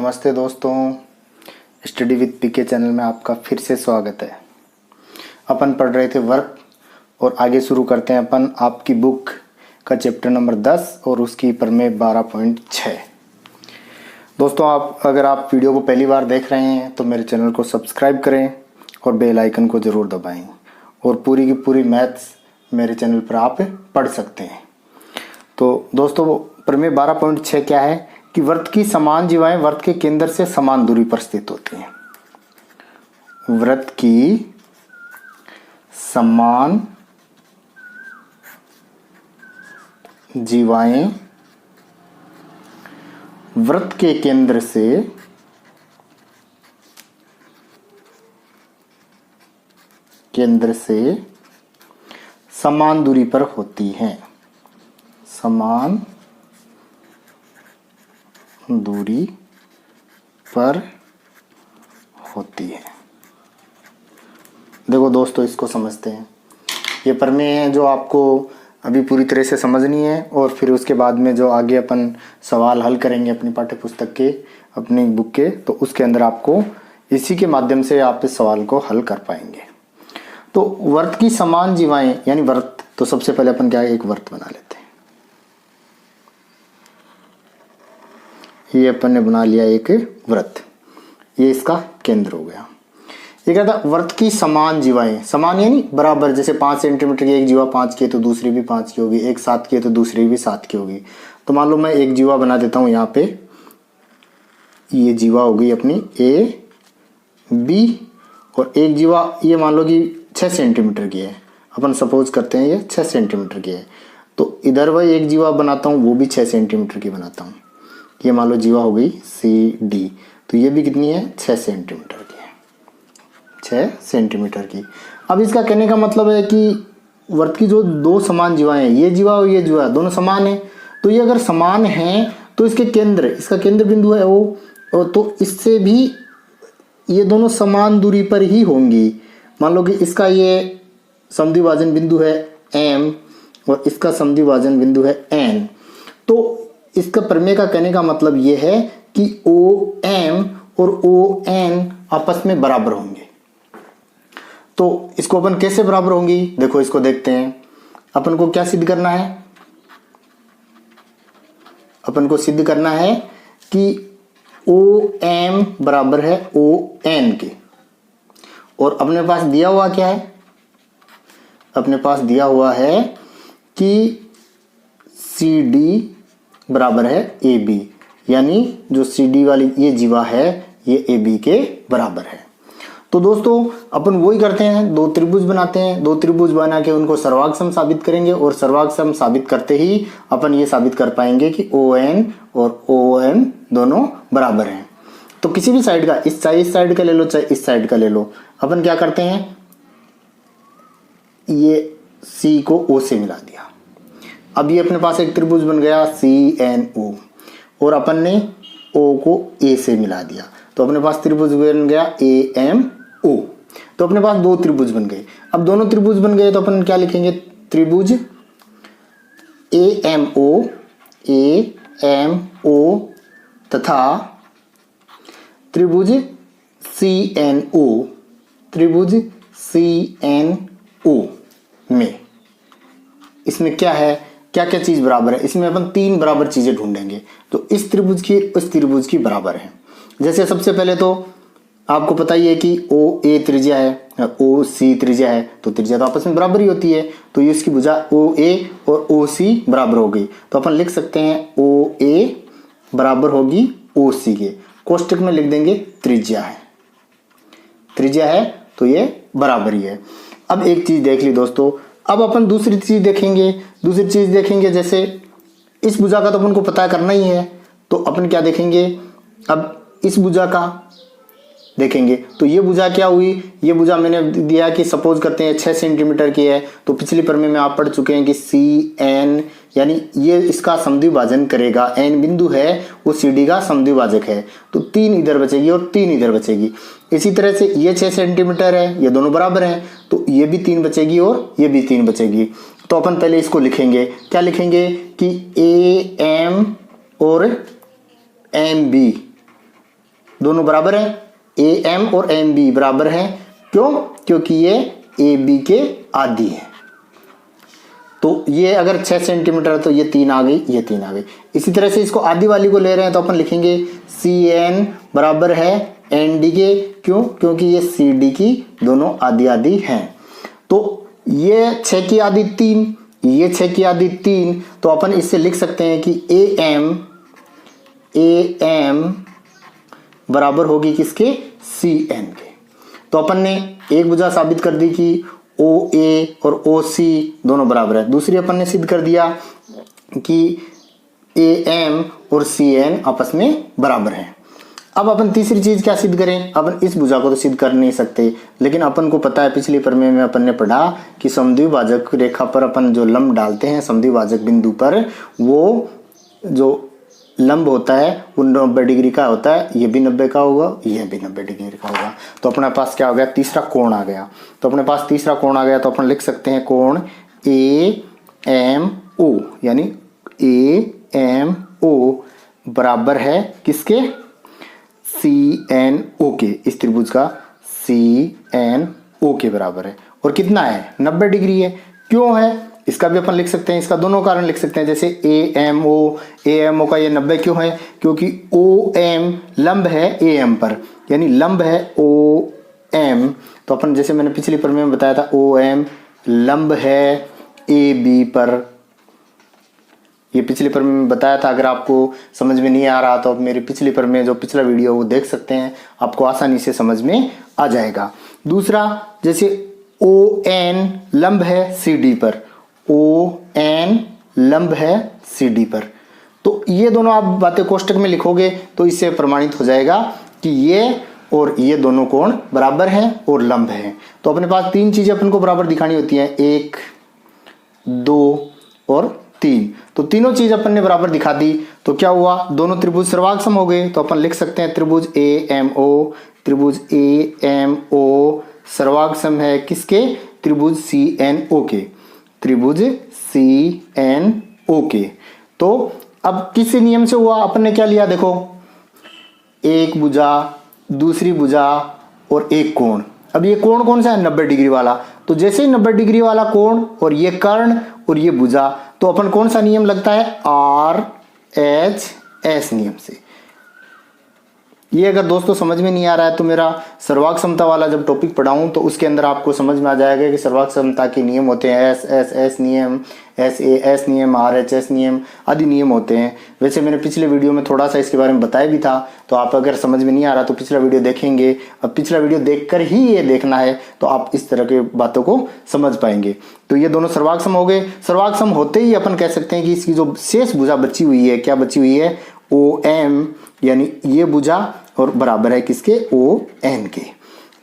नमस्ते दोस्तों, study with PK channel में आपका फिर से स्वागत है। अपन पढ़ रहे थे वर्क और आगे शुरू करते हैं अपन आपकी बुक का चैप्टर नंबर 10 और उसकी प्रमेय 12.6। दोस्तों, अगर आप वीडियो को पहली बार देख रहे हैं तो मेरे चैनल को सब्सक्राइब करें और बेल आइकन को ज़रूर दबाएं और पूरी की पूरी मैथ्स मेरे चैनल पर आप पढ़ सकते हैं। तो दोस्तों, प्रमेय 12.6 क्या है कि वृत्त की समान जीवाएं वृत्त के केंद्र से समान दूरी पर स्थित होती हैं। वृत्त की समान जीवाएं वृत्त के केंद्र से समान दूरी पर होती हैं। समान दूरी पर होती है। देखो दोस्तों, इसको समझते हैं। ये प्रमेय है जो आपको अभी पूरी तरह से समझनी है और फिर उसके बाद में जो आगे अपन सवाल हल करेंगे अपनी पाठ्य पुस्तक के, अपनी बुक के, तो उसके अंदर आपको इसी के माध्यम से आप इस सवाल को हल कर पाएंगे। तो वृत्त की समान जीवाएं यानी वृत्त, तो सबसे पहले अपन क्या है, एक वृत्त बना लेते हैं। ये अपन ने बना लिया एक वृत्त, ये इसका केंद्र हो गया। ये कहता है वृत्त की समान जीवाएं, समान यानी बराबर। जैसे 5 सेंटीमीटर की एक जीवा 5 की है तो दूसरी भी 5 की होगी, एक 7 की है तो दूसरी भी 7 की होगी। तो मान लो मैं एक जीवा बना देता हूं यहाँ पे, ये जीवा होगी अपनी ए बी, और एक जीवा ये मान लो कि 6 सेंटीमीटर की है। अपन सपोज करते हैं ये 6 सेंटीमीटर की है, तो इधर वह एक जीवा बनाता हूँ, वो भी 6 सेंटीमीटर की बनाता हूँ। ये मान लो जीवा हो गई सी डी, तो ये भी कितनी है, 6 सेंटीमीटर की है, 6 सेंटीमीटर की। अब इसका कहने का मतलब है कि वृत्त की जो दो समान जीवाएं हैं, ये जीवा और ये जीवा दोनों समान है। तो ये अगर समान हैं तो इसके केंद्र, इसका केंद्र बिंदु है वो, तो इससे भी ये दोनों समान दूरी पर ही होंगी। मान लो कि इसका ये समद्विभाजन बिंदु है M और इसका समद्विभाजन बिंदु है N। तो इसका प्रमेय का कहने का मतलब ये है कि OM और ON आपस में बराबर होंगे। तो इसको अपन कैसे बराबर होंगी, देखो इसको देखते हैं। अपन को क्या सिद्ध करना है, अपन को सिद्ध करना है कि OM बराबर है ON के। और अपने पास दिया हुआ क्या है, अपने पास दिया हुआ है कि CD बराबर है AB, यानी जो CD वाली ये जीवा है ये AB के बराबर है। तो दोस्तों, अपन वही करते हैं, दो त्रिभुज बनाते हैं। दो त्रिभुज बना के उनको सर्वांग साबित करेंगे और सर्वांग साबित करते ही अपन ये साबित कर पाएंगे कि ON और OM दोनों बराबर हैं। तो किसी भी साइड का, चाहे इस साइड का ले लो चाहे इस साइड का ले लो, अपन क्या करते हैं, ये C को O से मिला दिया। अब ये अपने पास एक त्रिभुज बन गया CNO और अपन ने O को A से मिला दिया, तो अपने पास त्रिभुज बन गया AMO। तो अपने पास दो त्रिभुज बन गए। अब दोनों त्रिभुज बन गए तो अपन क्या लिखेंगे, त्रिभुज AMO तथा त्रिभुज CNO में इसमें क्या है, क्या क्या चीज बराबर है। इसमें अपन 3 बराबर चीजें ढूंढेंगे तो इस त्रिभुज की उस त्रिभुज की बराबर है। जैसे सबसे पहले तो आपको पता ही है कि OA त्रिज्या है, OC त्रिज्या है, तो त्रिज्या तो आपस में बराबर ही होती है। तो ये इसकी भुजा OA और OC बराबर हो गई, तो अपन लिख सकते हैं OA बराबर होगी OC के। कोष्टक में लिख देंगे त्रिज्या है, त्रिज्या है तो ये बराबर ही है। अब एक चीज देख ली दोस्तों, अब अपन दूसरी चीज देखेंगे। जैसे इस भुजा का तो अपन को पता करना ही है, तो अपन क्या देखेंगे, अब इस भुजा का देखेंगे। तो ये भुजा क्या हुई, ये भुजा मैंने दिया कि सपोज करते हैं 6 सेंटीमीटर की है। तो पिछली प्रमेय में आप पढ़ चुके हैं कि CN यानी ये इसका समद्विभाजन करेगा, N बिंदु है वो CD का समद्विभाजक है, तो 3 इधर बचेगी और 3 इधर बचेगी। इसी तरह से ये 6 सेंटीमीटर है, ये दोनों बराबर हैं, तो ये भी 3 बचेगी और ये भी 3 बचेगी। तो अपन पहले इसको लिखेंगे, क्या लिखेंगे कि AM और MB दोनों बराबर हैं, ए एम और एम बी बराबर हैं। क्यों? क्योंकि ये ए बी के आधी है। तो ये अगर 6 सेंटीमीटर है तो ये 3 आ गई, ये 3 आ गई। इसी तरह से इसको आधी वाली को ले रहे हैं तो अपन लिखेंगे सी एन बराबर है एन डी के। क्यों? क्योंकि ये सी डी की दोनों आधी आधी हैं। तो ये 6 की आधी 3, ये 6 की आधी 3, तो अपन इससे लिख सकते हैं कि ए एम बराबर होगी किसके? सी एन के। तो अपन ने एक भुजा साबित कर दी कि ओ ए और ओ सी दोनों बराबर है। दूसरी अपन ने सिद्ध कर दिया कि ए एम और सी एन आपस में बराबर हैं। अब अपन तीसरी चीज क्या सिद्ध करें? अपन इस भुजा को तो सिद्ध कर नहीं सकते, लेकिन अपन को पता है पिछले प्रमेय में अपन ने पढ़ा कि समद्विभाजक रेखा पर अपन जो लंब डालते हैं समद्विभाजक बिंदु पर, वो जो लंब होता है वो 90 डिग्री का होता है। ये भी 90 का होगा, ये भी 90 डिग्री का होगा। तो अपने पास क्या हो गया? तीसरा कोण आ गया। तो अपने पास तीसरा कोण आ गया तो अपन लिख सकते हैं कोण ए एम ओ, यानी ए एम ओ बराबर है किसके? सी एन ओ के। इस त्रिभुज का सी एन ओ के बराबर है। और कितना है? 90 डिग्री है। क्यों है? इसका भी अपन लिख सकते हैं, इसका दोनों कारण लिख सकते हैं। जैसे ए एम ओ का ये 90 क्यों है? क्योंकि ओ एम लंब है ए एम पर, यानी लंब है ओ एम। तो अपन जैसे मैंने पिछली प्रमेय में बताया था ओ एम लंब है ए बी पर। ये पिछली प्रमेय में बताया था। अगर आपको समझ में नहीं आ रहा तो आप मेरी पिछली प्रमेय जो पिछला वीडियो वो देख सकते हैं, आपको आसानी से समझ में आ जाएगा। दूसरा, जैसे ओ एन लंब है सी डी पर, ओ एन लंब है सी डी पर। तो ये दोनों आप बातें कोष्टक में लिखोगे तो इससे प्रमाणित हो जाएगा कि ये और ये दोनों कोण बराबर हैं और लंब हैं। तो अपने पास 3 चीजें अपन को बराबर दिखानी होती हैं, 1 2 और 3। तो तीनों चीज अपन ने बराबर दिखा दी तो क्या हुआ? दोनों त्रिभुज सर्वांग सम हो गए। तो अपन लिख सकते हैं त्रिभुज ए एम ओ सर्वांग सम है किसके? त्रिभुज सी एन ओ के, त्रिभुज सी एन ओ के। तो अब किस नियम से हुआ? अपन ने क्या लिया? देखो, एक भुजा, दूसरी भुजा और एक कोण। अब ये कोण कौन सा है? 90 डिग्री वाला। तो जैसे ही 90 डिग्री वाला कोण और ये कर्ण और ये भुजा, तो अपन कौन सा नियम लगता है? आर एच एस नियम से। ये अगर दोस्तों समझ में नहीं आ रहा है तो मेरा सर्वांग समता वाला जब टॉपिक पढ़ाऊं तो उसके अंदर आपको समझ में आ जाएगा कि सर्वांग समता के नियम होते हैं, एस एस एस नियम, एस ए एस नियम, आर एच एस नियम आदि नियम होते हैं। वैसे मैंने पिछले वीडियो में थोड़ा सा इसके बारे में बताया भी था, तो आप अगर समझ में नहीं आ रहा तो पिछला वीडियो देखेंगे। अब पिछला वीडियो देखकर ही ये देखना है तो आप इस तरह के बातों को समझ पाएंगे। तो ये दोनों सर्वांग सम हो गए। सर्वांग सम होते ही अपन कह सकते हैं कि इसकी जो शेष भुजा बची हुई है, क्या बची हुई है? ओ एम, यानी ये भुजा और बराबर है किसके? ओ एन के।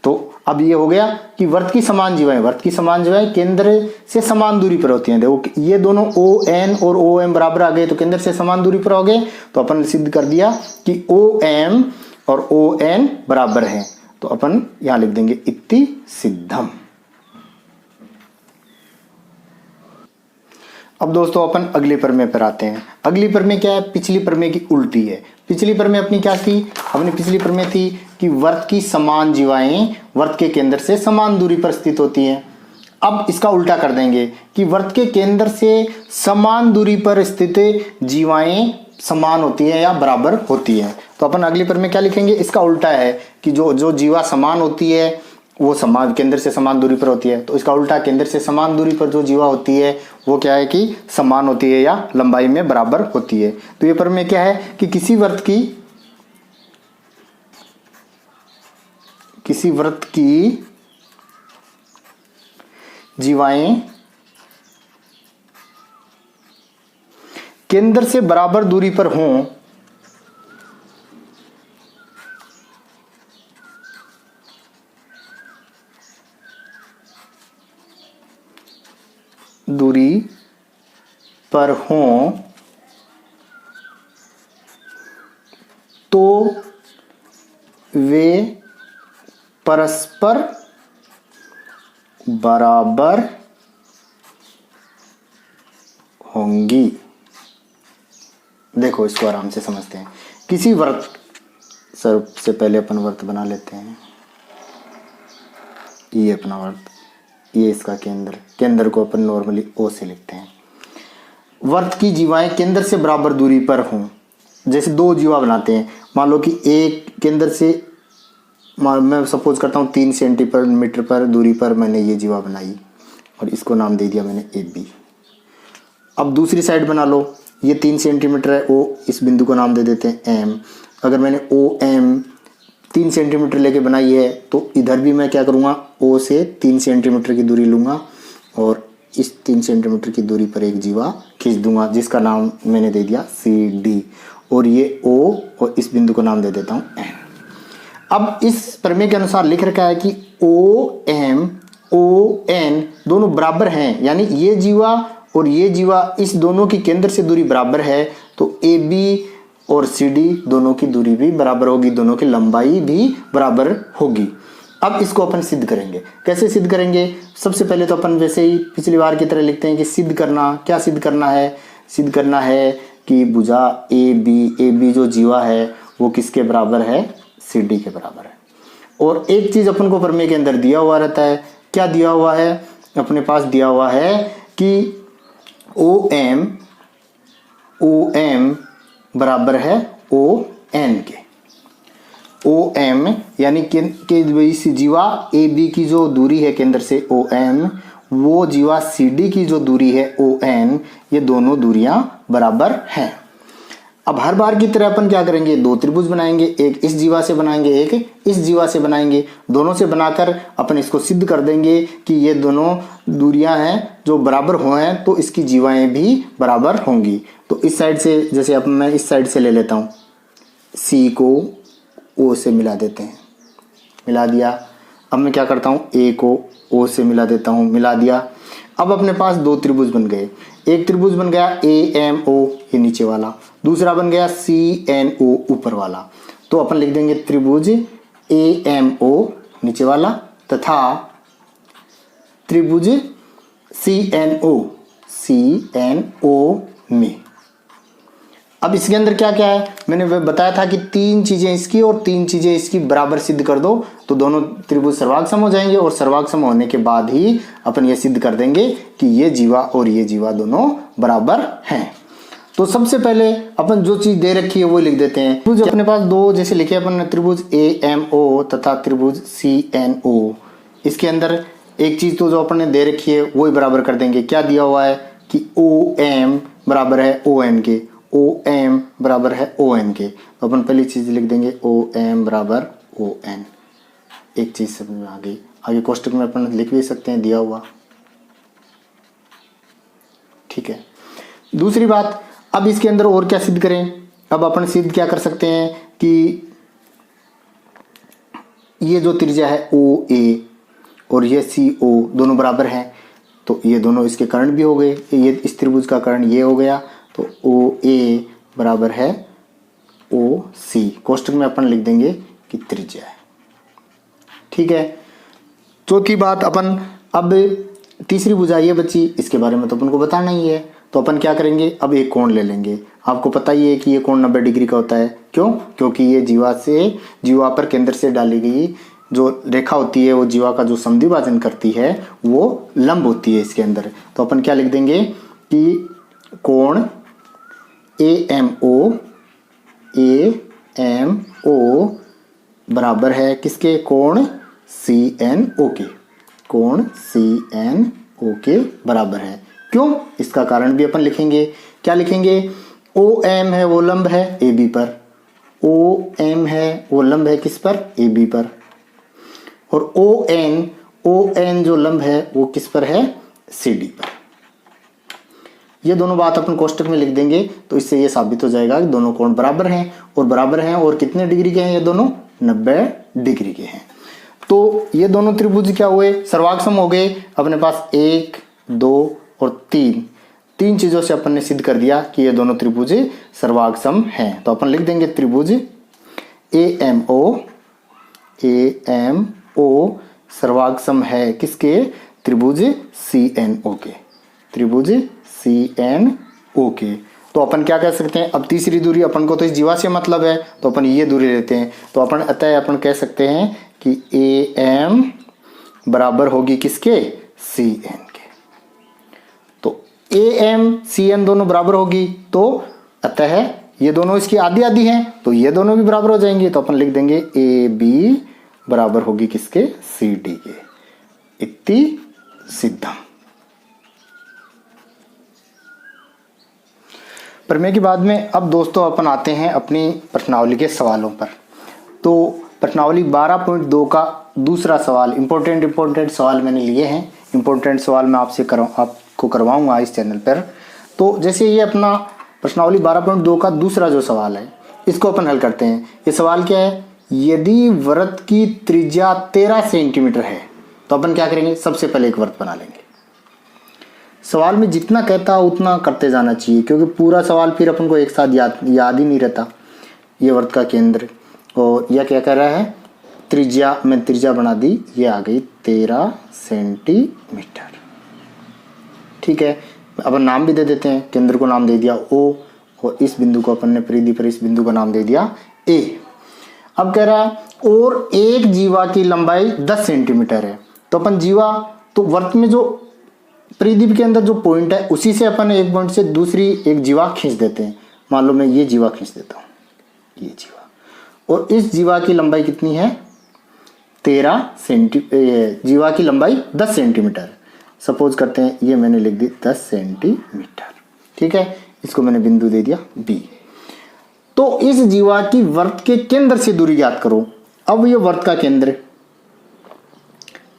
तो अब ये हो गया कि वर्त की समान जीवाएं केंद्र से समान दूरी पर होती हैं। देखो ये दोनों ओ एन और ओ एम बराबर आ गए तो केंद्र से समान दूरी पर हो गए। तो अपन सिद्ध कर दिया कि ओ एम और ओ एन बराबर हैं। तो अपन यहां लिख देंगे इति सिद्धम। अब दोस्तों अपन अगले प्रमेय पर आते हैं। अगली प्रमेय क्या है? पिछली प्रमेय की उल्टी है। पिछली प्रमेय अपनी क्या थी? अपनी पिछली प्रमेय थी कि वर्त की समान जीवाएं वर्त के केंद्र से समान दूरी पर स्थित होती हैं। अब इसका उल्टा कर देंगे कि वर्त के केंद्र से समान दूरी पर स्थित जीवाएं समान होती है या बराबर होती है। तो अपन अगली प्रमेय क्या लिखेंगे? इसका उल्टा है कि जो जीवा समान होती है वो समान केंद्र से समान दूरी पर होती है। तो इसका उल्टा, केंद्र से समान दूरी पर जो जीवा होती है वो क्या है कि समान होती है या लंबाई में बराबर होती है। तो ये प्रमेय क्या है कि किसी वृत्त की जीवाएं केंद्र से बराबर दूरी पर हों तो वे परस्पर बराबर होंगी। देखो इसको आराम से समझते हैं। किसी वृत्त सबसे पहले अपन वर्त बना लेते हैं। ये अपना वर्त, ये इसका केंद्र, केंद्र को अपन नॉर्मली ओ से लिखते हैं। वर्त की जीवाएं केंद्र से बराबर दूरी पर हों। जैसे दो जीवा बनाते हैं, मान लो कि एक केंद्र से, मैं सपोज करता हूँ 3 सेंटीमीटर पर दूरी पर मैंने ये जीवा बनाई और इसको नाम दे दिया मैंने ए बी। अब दूसरी साइड बना लो, ये 3 सेंटीमीटर है, ओ, इस बिंदु को नाम दे देते हैं एम। अगर मैंने ओ एम 3 सेंटीमीटर लेके बनाई है तो इधर भी मैं क्या करूँगा, ओ से 3 सेंटीमीटर की दूरी लूँगा और इस 3 सेंटीमीटर की दूरी पर एक जीवा खींच दूंगा जिसका नाम मैंने दे दिया सी डी, और ये ओ और इस बिंदु को नाम दे देता हूँ एन। अब इस प्रमेय के अनुसार लिख रखा है कि ओ एम ओ एन दोनों बराबर हैं, यानी ये जीवा और ये जीवा इस दोनों की केंद्र से दूरी बराबर है, तो ए बी और सी डी दोनों की दूरी भी बराबर होगी, दोनों की लंबाई भी बराबर होगी। अब इसको अपन सिद्ध करेंगे। कैसे सिद्ध करेंगे? सबसे पहले तो अपन वैसे ही पिछली बार की तरह लिखते हैं कि सिद्ध करना, क्या सिद्ध करना है? सिद्ध करना है कि भुजा ए बी जो जीवा है वो किसके बराबर है? सी डी के बराबर है। और एक चीज अपन को प्रमेय के अंदर दिया हुआ रहता है, क्या दिया हुआ है? अपने पास दिया हुआ है कि ओ एम बराबर है ओ एन के। ओ एम यानी कि इस जीवा ए बी की जो दूरी है केंद्र से ओ एम, वो जीवा सी डी की जो दूरी है ओ एन, ये दोनों दूरियां बराबर हैं। अब हर बार की तरह अपन क्या करेंगे? दो त्रिभुज बनाएंगे, एक इस जीवा से बनाएंगे, एक इस जीवा से बनाएंगे। दोनों से बनाकर अपन इसको सिद्ध कर देंगे कि ये दोनों दूरियां हैं जो बराबर हो हैं, तो इसकी जीवाएं भी बराबर होंगी। तो इस साइड से, जैसे अब मैं इस साइड से ले लेता हूँ, सी को ओ से मिला देते हैं, मिला दिया। अब मैं क्या करता हूँ, ए को ओ से मिला देता हूँ, मिला दिया। अब अपने पास दो त्रिभुज बन गए। एक त्रिभुज बन गया ए एम ओ, ये नीचे वाला, दूसरा बन गया सी एन ओ, ऊपर वाला। तो अपन लिख देंगे त्रिभुज ए एम ओ नीचे वाला तथा त्रिभुज सी एन ओ में। अब इसके अंदर क्या क्या है? मैंने बताया था कि 3 चीजें इसकी और 3 चीजें इसकी बराबर सिद्ध कर दो तो दोनों त्रिभुज सर्वांग सम हो जाएंगे, और सर्वांग सम होने के बाद ही अपन ये सिद्ध कर देंगे कि ये जीवा और ये जीवा दोनों बराबर हैं। तो सबसे पहले अपन जो चीज दे रखी है वो लिख देते हैं। त्रिभुज अपने पास दो जैसे लिखे अपन, त्रिभुज ए एम ओ तथा त्रिभुज सी एन ओ। इसके अंदर एक चीज तो जो अपन ने दे रखी है वो ही बराबर कर देंगे। क्या दिया हुआ है कि ओ एम बराबर है ओ एन के, ओ एम बराबर है ओ एन के। तो अपन पहली चीज लिख देंगे ओ एम बराबर ओ एन। एक चीज समझ में आ गई। आगे कोष्टक में अपन लिख भी सकते हैं दिया हुआ, ठीक है। दूसरी बात, अब इसके अंदर और क्या सिद्ध करें? अब अपन सिद्ध क्या कर सकते हैं कि ये जो त्रिज्या है ओ ए और ये सी ओ दोनों बराबर हैं, तो ये दोनों इसके कर्ण भी हो गए। ये इस त्रिभुज का कर्ण ये हो गया, तो ओ ए बराबर है ओ सी। कोष्टक में अपन लिख देंगे कि त्रिज्या है, ठीक है। चौथी बात अपन, अब तीसरी भुजा ये बची, इसके बारे में तो अपन को बताना ही है। तो अपन क्या करेंगे? अब एक कोण ले लेंगे। आपको पता ही है कि ये कोण 90 डिग्री का होता है। क्यों? क्योंकि ये जीवा पर केंद्र से डाली गई जो रेखा होती है वो जीवा का जो समद्विभाजन करती है वो लंब होती है इसके अंदर। तो अपन क्या लिख देंगे कि कोण ए एम ओ बराबर है किसके? कोण सी एन ओ के। कोण सी एन ओ के बराबर है। क्यों? इसका कारण भी अपन लिखेंगे। क्या लिखेंगे? ओ एम है वो लंब है ए बी पर, ओ एम है वो लंब है किस पर? ए बी पर। और ओ एन जो लंब है वो किस पर है? सी डी पर। ये दोनों बात अपन कोष्टक में लिख देंगे, तो इससे ये साबित हो जाएगा कि दोनों कोण बराबर हैं। और कितने डिग्री के हैं ये दोनों? 90 डिग्री के हैं। तो ये दोनों त्रिभुज क्या हुए? सर्वांगसम हो गए। अपने पास 1, 2 और 3 चीजों से अपन ने सिद्ध कर दिया कि ये दोनों त्रिभुज सर्वांगसम हैं। तो अपन लिख देंगे त्रिभुज ए एम ओ सर्वांगसम है किसके? त्रिभुज सी एन ओ के। त्रिभुज सी एन ओ के। तो अपन क्या कह सकते हैं, अब तीसरी दूरी अपन को तो इस जीवा से मतलब है तो अपन ये दूरी लेते हैं, तो अपन अतः अपन कह सकते हैं कि AM बराबर होगी किसके, CN के। तो AM CN दोनों बराबर होगी, तो अतः ये दोनों इसकी आधी आधी हैं तो ये दोनों भी बराबर हो जाएंगे, तो अपन लिख देंगे AB बराबर होगी किसके, CD के। इति सिद्धम। प्रमेय के बाद में अब दोस्तों अपन आते हैं अपनी प्रश्नावली के सवालों पर। तो प्रश्नावली 12.2 का दूसरा सवाल, इंपॉर्टेंट सवाल मैंने लिए हैं, इंपॉर्टेंट सवाल मैं आपको करवाऊंगा इस चैनल पर। तो जैसे ये अपना प्रश्नावली 12.2 का दूसरा जो सवाल है इसको अपन हल करते हैं। ये सवाल क्या है, यदि वृत्त की त्रिज्या 13 सेंटीमीटर है तो अपन क्या करेंगे, सबसे पहले एक वृत्त बना लेंगे। सवाल में जितना कहता है उतना करते जाना चाहिए, क्योंकि पूरा सवाल फिर अपन को एक साथ याद ही नहीं रहता। ये वृत्त का केंद्र, और यह क्या कह रहा है, त्रिज्या, मैं त्रिज्या बना दी, ये आ गई 13 सेंटीमीटर। ठीक है, अपन नाम भी दे देते हैं, केंद्र को नाम दे दिया O, और इस बिंदु को अपन ने परिधि पर इस बिंदु का नाम दे दिया A। अब कह रहा है और एक जीवा की लंबाई 10 सेंटीमीटर है, तो अपन जीवा, तो वृत्त में जो परिधि के अंदर जो पॉइंट है उसी से अपन एक पॉइंट से दूसरी एक जीवा खींच देते हैं। मान लो मैं ये जीवा खींच देता हूँ, ये जीवा, और इस जीवा की लंबाई कितनी है, 13 सेंटीमीटर, जीवा की लंबाई 10 सेंटीमीटर। सपोज करते हैं ये मैंने लिख दी 10 सेंटीमीटर। ठीक है, इसको मैंने बिंदु दे दिया B। तो इस जीवा की वृत्त के केंद्र से दूरी ज्ञात करो। अब ये वृत्त का केंद्र,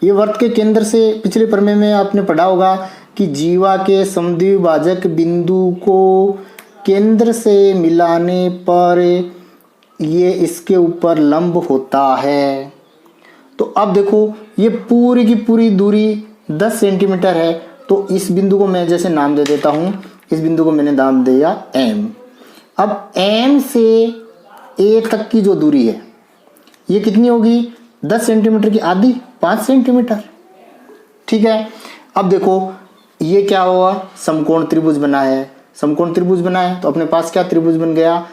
ये वृत्त के केंद्र से पिछले प्रमेय में आपने पढ़ा होगा कि जीवा के समद्विभाजक बिंदु को केंद्र से मिलाने पर ये इसके ऊपर लंब होता है। तो अब देखो ये पूरी की पूरी दूरी 10 सेंटीमीटर है, तो इस बिंदु को मैं जैसे नाम दे देता हूँ, इस बिंदु को मैंने नाम दिया M। अब M से A तक की जो दूरी है ये कितनी होगी, 10 सेंटीमीटर की आधी, 5 सेंटीमीटर। ठीक है, अब देखो ये क्या हुआ, समकोण त्रिभुज बना है, समकोण त्रिभुज बना है तो अपने पास क्या त्रिभुज बन गया,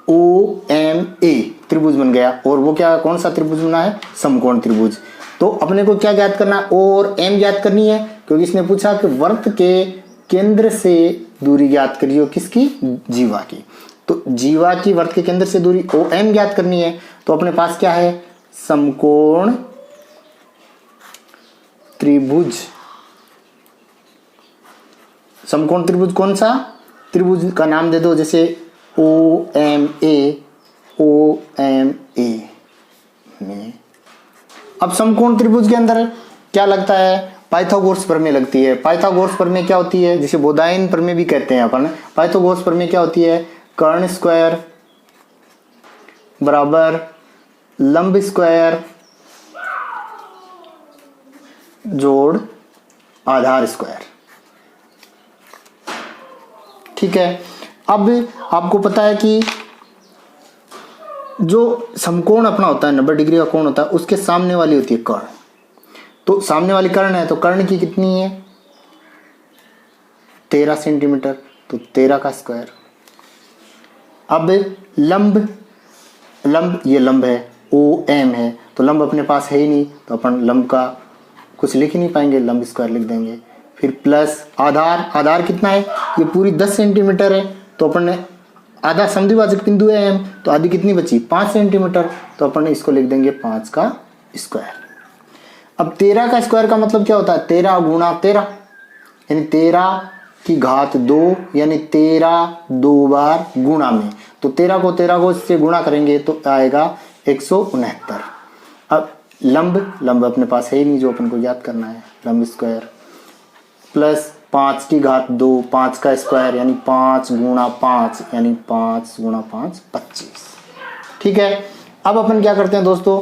OMA त्रिभुज बन गया। और वो क्या, कौन सा त्रिभुज बना है, समकोण त्रिभुज। तो अपने को क्या ज्ञात करना है, O और M ज्ञात करनी है, क्योंकि इसने पूछा कि वृत्त के केंद्र से दूरी ज्ञात करिए, किसकी, जीवा की। तो जीवा की वृत्त के केंद्र से दूरी OM ज्ञात करनी है, तो अपने पास क्या है, समकोण त्रिभुज। समकोण त्रिभुज कौन सा, त्रिभुज का नाम दे दो, जैसे OMA, OMA में। अब समकोण त्रिभुज के अंदर क्या लगता है, पाइथागोरस प्रमेय लगती है। पाइथागोरस प्रमेय क्या होती है, जिसे बोधायन प्रमेय भी कहते हैं अपन। पाइथागोरस प्रमेय क्या होती है, कर्ण स्क्वायर बराबर लंब स्क्वायर जोड़ आधार स्क्वायर। ठीक है, अब आपको पता है कि जो समकोण अपना होता है 90 डिग्री का कोण होता है, उसके सामने वाली होती है कर्ण। तो सामने वाली कर्ण है, तो कर्ण की कितनी है, 13 सेंटीमीटर, तो 13 का स्क्वायर। अब लंब, लंब ये लंब है, OM है, तो लंब अपने पास है ही नहीं, तो अपन लंब का कुछ लिख ही नहीं पाएंगे, लंब स्क्वायर लिख देंगे। फिर प्लस आधार, आधार कितना है, ये पूरी 10 सेंटीमीटर है, तो अपन ने आधा समद्विभाजक बिंदु है M, तो आधी कितनी बची, 5 सेंटीमीटर, तो अपन इसको लिख देंगे 5 का स्क्वायर। अब 13 का स्क्वायर का मतलब क्या होता है, 13 गुणा 13, यानी 13 की घात 2, यानी 13 2 बार गुणा में, तो 13 को इससे गुणा करेंगे तो आएगा 169। अब लंब, लंब अपने पास है ही नहीं, जो अपन को ज्ञात करना है, लंब स्क्वायर प्लस 5 की घात 2, 5 का स्क्वायर यानी 5 गुणा 5, यानी 5 गुणा 5 25। ठीक है, अब अपन क्या करते हैं दोस्तों,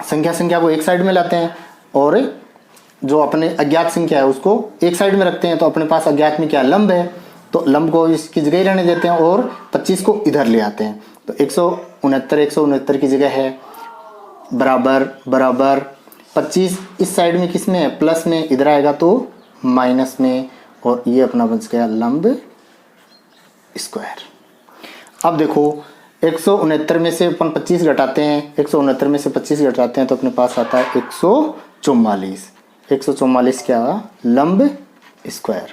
संख्या को एक साइड में लाते हैं और जो अपने अज्ञात संख्या है उसको एक साइड में रखते हैं। तो अपने पास अज्ञात में क्या, लंब है, तो लंब को इसकी जगह ही रहने देते हैं और 25 को इधर ले आते हैं। तो 169 की जगह है, बराबर बराबर 25 इस साइड में किस में है, प्लस में, इधर आएगा तो माइनस में, और ये अपना बच गया लंब स्क्वायर। अब देखो 169 में से अपन 25 घटाते हैं, 169 में से 25 घटाते हैं तो अपने पास आता है 144। 144 क्या, लंब स्क्वायर।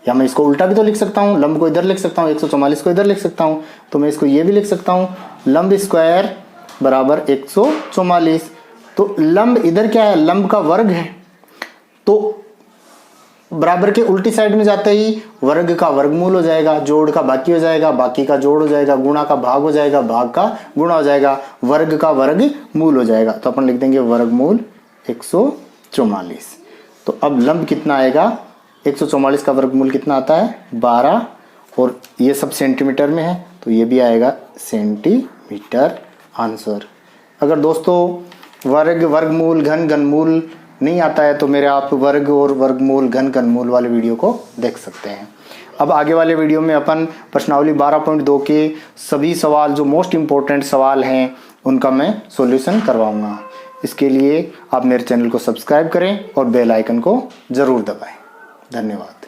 या मैं इसको उल्टा भी तो लिख सकता हूँ, लंब को इधर लिख सकता हूँ, 144 को इधर लिख सकता हूँ, तो मैं इसको ये भी लिख सकता हूँ लंब स्क्वायर बराबर 144। तो लंब इधर क्या है, लंब का वर्ग है, तो बराबर के उल्टी साइड में जाते ही वर्ग का वर्गमूल हो जाएगा, जोड़ का बाकी हो जाएगा, बाकी का जोड़ हो जाएगा, गुणा का भाग हो जाएगा, भाग का गुणा हो जाएगा, वर्ग का वर्गमूल हो जाएगा। तो अपन लिख देंगे वर्गमूल 144। तो अब लंब कितना आएगा, 144 का वर्गमूल कितना आता है 12, और ये सब सेंटीमीटर में है तो ये भी आएगा सेंटीमीटर आंसर। अगर दोस्तों वर्ग, वर्गमूल, घन, घनमूल नहीं आता है तो मेरे आप वर्ग और वर्गमूल, घन, घनमूल वाले वीडियो को देख सकते हैं। अब आगे वाले वीडियो में अपन प्रश्नावली 12.2 के सभी सवाल जो मोस्ट इम्पोर्टेंट सवाल हैं उनका मैं सॉल्यूशन करवाऊंगा। इसके लिए आप मेरे चैनल को सब्सक्राइब करें और बेल आइकन को ज़रूर दबाएं। धन्यवाद।